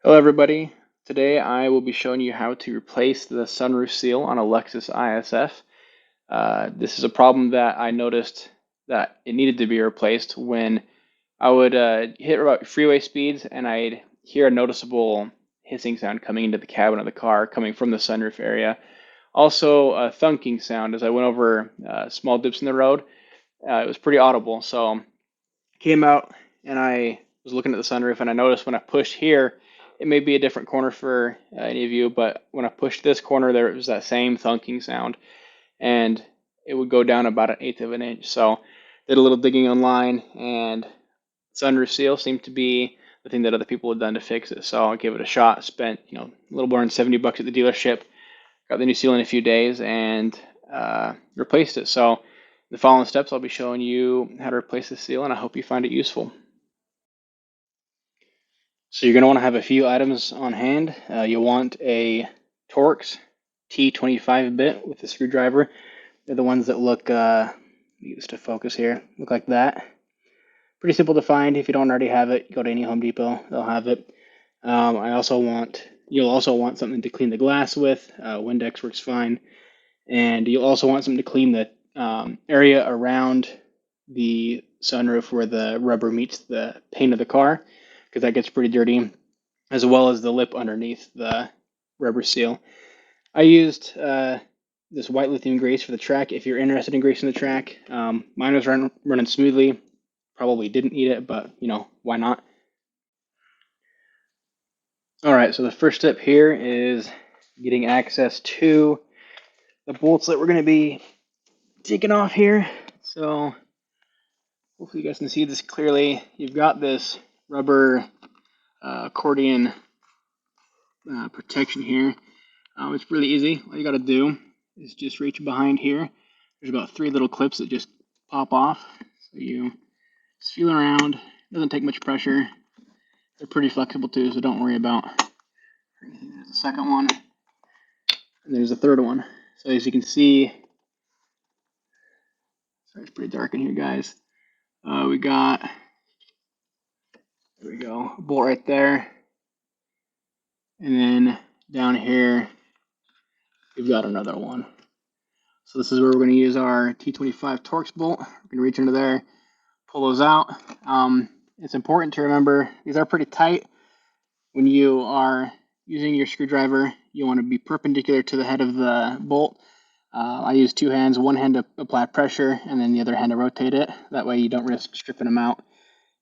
Hello everybody. Today I will be showing you how to replace the sunroof seal on a Lexus ISF. This is a problem that I noticed that it needed to be replaced when I would hit about freeway speeds and I'd hear a noticeable hissing sound coming into the cabin of the car coming from the sunroof area. Also a thunking sound as I went over small dips in the road. It was pretty audible, so I came out and I was looking at the sunroof and I noticed when I pushed here, it may be a different corner for any of you, but when I pushed this corner, there was that same thunking sound, and it would go down about 1/8 of an inch. So did a little digging online, and sunroof seal seemed to be the thing that other people had done to fix it. So I gave it a shot. Spent a little more than $70 at the dealership. Got the new seal in a few days and replaced it. So the following steps, I'll be showing you how to replace the seal, and I hope you find it useful. So you're going to want to have a few items on hand. You'll want a Torx T25 bit with a screwdriver. They're the ones that look, let me get this to focus here, look like that. Pretty simple to find. If you don't already have it, go to any Home Depot, they'll have it. You'll also want something to clean the glass with. Windex works fine. And you'll also want something to clean the area around the sunroof where the rubber meets the paint of the car, because that gets pretty dirty, as well as the lip underneath the rubber seal. I used this white lithium grease for the track. If you're interested in greasing the track, mine was running smoothly. Probably didn't need it, but why not? All right, so the first step here is getting access to the bolts that we're going to be taking off here. So hopefully you guys can see this clearly. You've got this rubber accordion protection here. It's really easy. All you got to do is just reach behind here. There's about 3 little clips that just pop off. So you just feel around. It doesn't take much pressure. They're pretty flexible too, so don't worry about anything. There's a second one, and there's a third one. So as you can see, sorry, it's pretty dark in here, guys. We got, there we go, a bolt right there. And then down here, we've got another one. So this is where we're going to use our T25 Torx bolt. We're going to reach into there, pull those out. It's important to remember these are pretty tight. When you are using your screwdriver, you want to be perpendicular to the head of the bolt. I use 2 hands, one hand to apply pressure and then the other hand to rotate it. That way you don't risk stripping them out,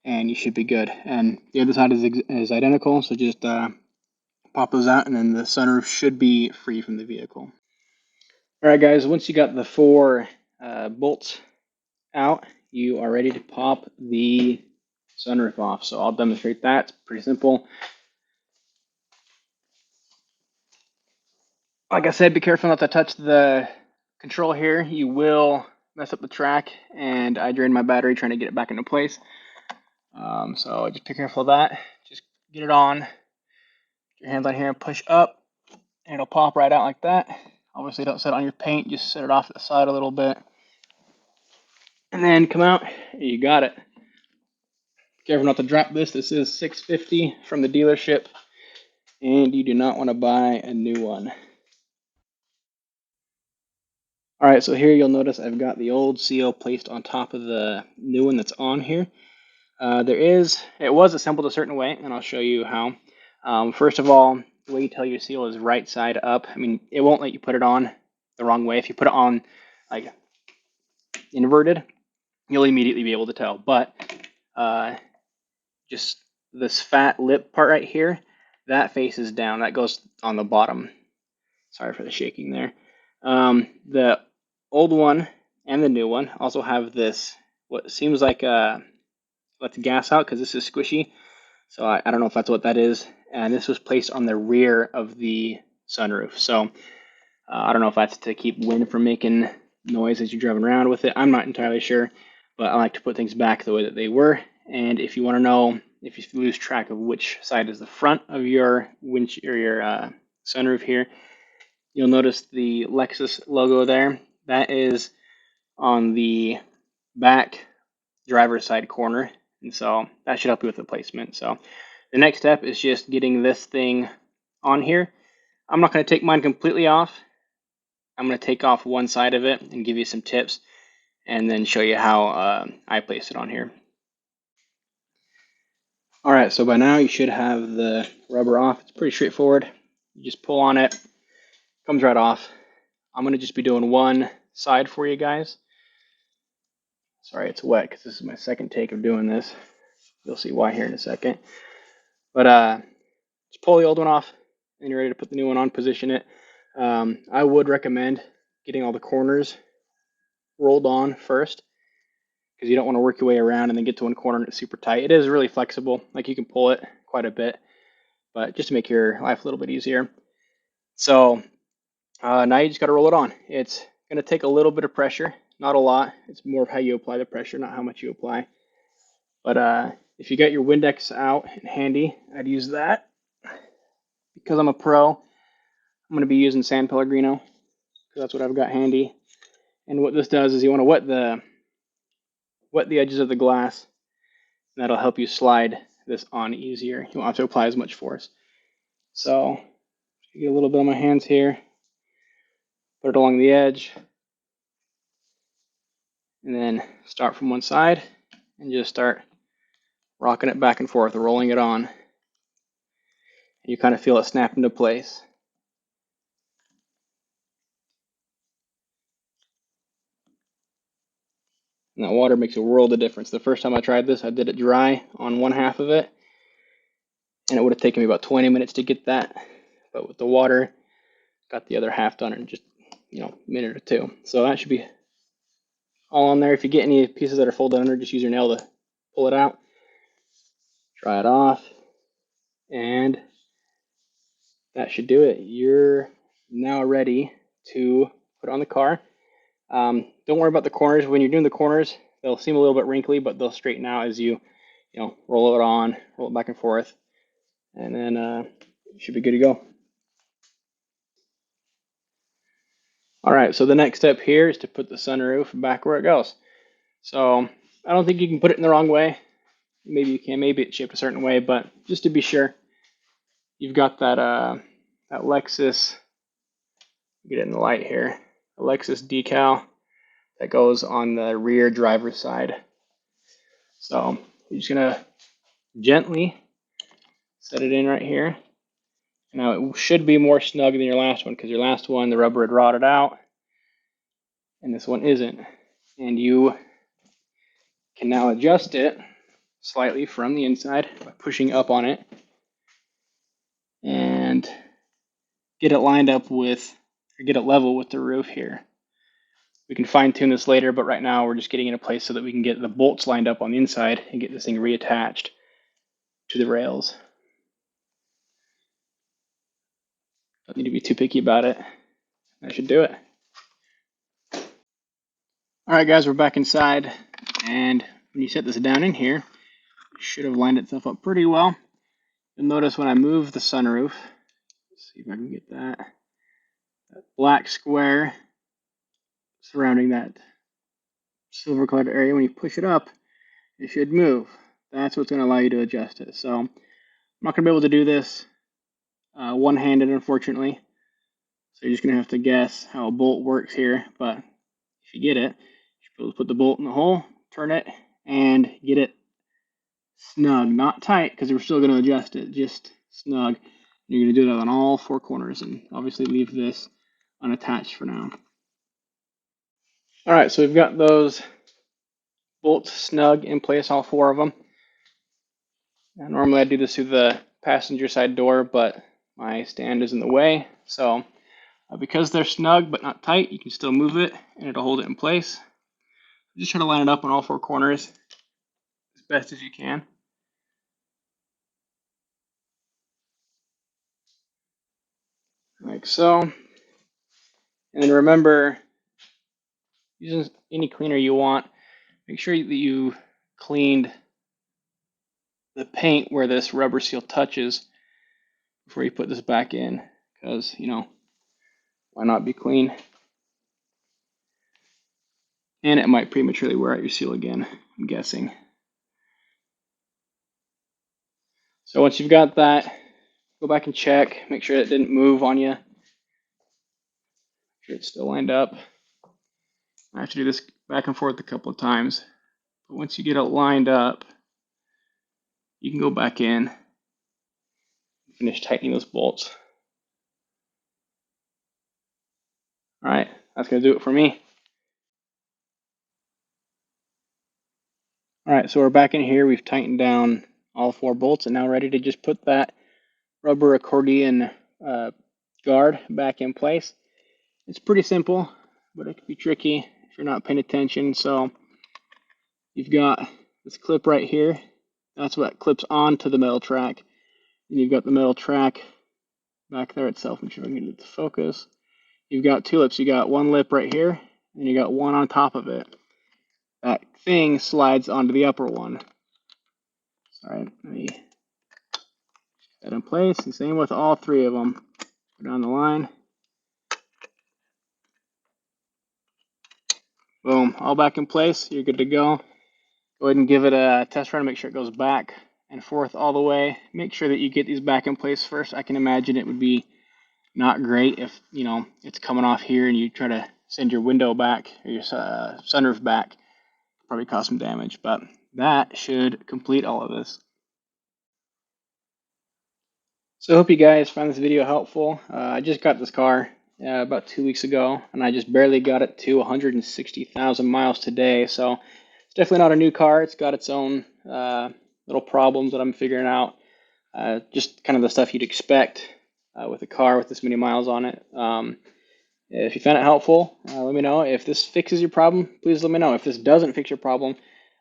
and you should be good. And the other side is identical, so just pop those out and then the sunroof should be free from the vehicle. All right, guys, once you got the 4 bolts out, you are ready to pop the sunroof off. So I'll demonstrate that. It's pretty simple. Like I said, be careful not to touch the control here. You will mess up the track, and I drained my battery trying to get it back into place. So just be careful of that. Just get it on. Get your hands on here and push up, and it'll pop right out like that. Obviously, don't set it on your paint. Just set it off to the side a little bit. And then come out, you got it. Careful not to drop this. This is $650 from the dealership, and you do not want to buy a new one. All right, so here you'll notice I've got the old seal placed on top of the new one that's on here. It was assembled a certain way, and I'll show you how. First of all, the way you tell your seal is right side up. I mean, it won't let you put it on the wrong way. If you put it on like inverted, you'll immediately be able to tell. But just this fat lip part right here, that faces down. That goes on the bottom. Sorry for the shaking there. The old one and the new one also have this, what seems like lets gas out because this is squishy. So I don't know if that's what that is. And this was placed on the rear of the sunroof. So I don't know if that's to keep wind from making noise as you're driving around with it. I'm not entirely sure, but I like to put things back the way that they were. And if you want to know, if you lose track of which side is the front of your sunroof here, you'll notice the Lexus logo there. That is on the back driver's side corner, and so that should help you with the placement. So The next step is just getting this thing on here. I'm not going to take mine completely off. I'm going to take off one side of it and give you some tips and then show you how I place it on here. All right, so by now you should have the rubber off. It's pretty straightforward. You just pull on it, comes right off. I'm going to just be doing one side for you guys. Sorry, it's wet because this is my second take of doing this. You'll see why here in a second. But just pull the old one off and you're ready to put the new one on, position it. I would recommend getting all the corners rolled on first because you don't want to work your way around and then get to one corner and it's super tight. It is really flexible, like you can pull it quite a bit, but just to make your life a little bit easier. So now you just got to roll it on. It's going to take a little bit of pressure, not a lot. It's more of how you apply the pressure, not how much you apply. But if you got your Windex out and handy, I'd use that. Because I'm a pro, I'm going to be using San Pellegrino because that's what I've got handy. And what this does is you want to wet the edges of the glass, and that'll help you slide this on easier. You won't have to apply as much force. So get a little bit on my hands here, put it along the edge, and then start from one side and just start rocking it back and forth, rolling it on. You kind of feel it snap into place. And that water makes a world of difference. The first time I tried this, I did it dry on one half of it, and it would have taken me about 20 minutes to get that. But with the water, got the other half done in just, a minute or two. So that should be all on there. If you get any pieces that are folded under, just use your nail to pull it out. Dry it off, and that should do it. You're now ready to put it on the car. Don't worry about the corners. When you're doing the corners, they'll seem a little bit wrinkly, but they'll straighten out as you roll it on, roll it back and forth, and then you should be good to go. All right, so the next step here is to put the sunroof back where it goes. So I don't think you can put it in the wrong way. Maybe you can, maybe it's shaped a certain way, but just to be sure, you've got that Lexus, get it in the light here, a Lexus decal that goes on the rear driver's side. So you're just gonna gently set it in right here. Now it should be more snug than your last one because your last one, the rubber had rotted out, and this one isn't. And you can now adjust it slightly from the inside by pushing up on it and get it lined up with, or get it level with the roof here. We can fine tune this later, but right now we're just getting it in place so that we can get the bolts lined up on the inside and get this thing reattached to the rails. Don't need to be too picky about it. That should do it. All right, guys, we're back inside, and when you set this down in here, it should have lined itself up pretty well. You'll notice when I move the sunroof, let's see if I can get that black square surrounding that silver colored area. When you push it up, it should move. That's what's going to allow you to adjust it. So I'm not going to be able to do this one-handed, unfortunately. So you're just going to have to guess how a bolt works here. But if you get it, you should be able to put the bolt in the hole, turn it, and get it snug. Not tight, because we're still going to adjust it, just snug. You're going to do that on all four corners, and obviously leave this unattached for now. All right, so we've got those bolts snug in place, all four of them. Now, normally I do this through the passenger side door, but my stand is in the way. So because they're snug but not tight, you can still move it and it'll hold it in place. Just try to line it up on all four corners as best as you can. Like so. And then remember, using any cleaner you want, make sure that you cleaned the paint where this rubber seal touches before you put this back in, because, why not be clean? And it might prematurely wear out your seal again, I'm guessing. So once you've got that, go back and check, make sure it didn't move on you. Make sure it's still lined up. I have to do this back and forth a couple of times. But once you get it lined up, you can go back in and finish tightening those bolts. All right, that's going to do it for me. All right, so we're back in here. We've tightened down all 4 bolts and now ready to just put that rubber accordion guard back in place. It's pretty simple, but it can be tricky if you're not paying attention. So you've got this clip right here. That's what clips onto the metal track. And you've got the metal track back there itself. Make sure I can get it to focus. You've got 2 lips. You got 1 lip right here, and you got 1 on top of it. That thing slides onto the upper one. All right, let me get that in place. And same with all 3 of them. Go down the line. Boom, all back in place. You're good to go. Go ahead and give it a test run to make sure it goes back and forth all the way. Make sure that you get these back in place first. I can imagine it would be not great if, you know, it's coming off here and you try to send your window back or your sunroof back. Probably cause some damage, but that should complete all of this. So I hope you guys found this video helpful. I just got this car about 2 weeks ago, and I just barely got it to 160,000 miles today. So it's definitely not a new car. It's got its own little problems that I'm figuring out. Just kind of the stuff you'd expect with a car with this many miles on it. If you found it helpful, let me know. If this fixes your problem, please let me know. If this doesn't fix your problem,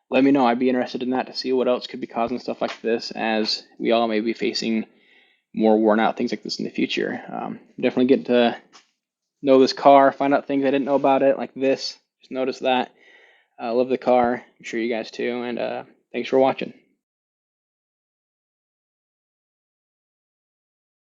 let me know. I'd be interested in that to see what else could be causing stuff like this, as we all may be facing more worn out things like this in the future. Definitely get to know this car, find out things I didn't know about it, like this. Just notice that. I love the car. I'm sure you guys too. And thanks for watching.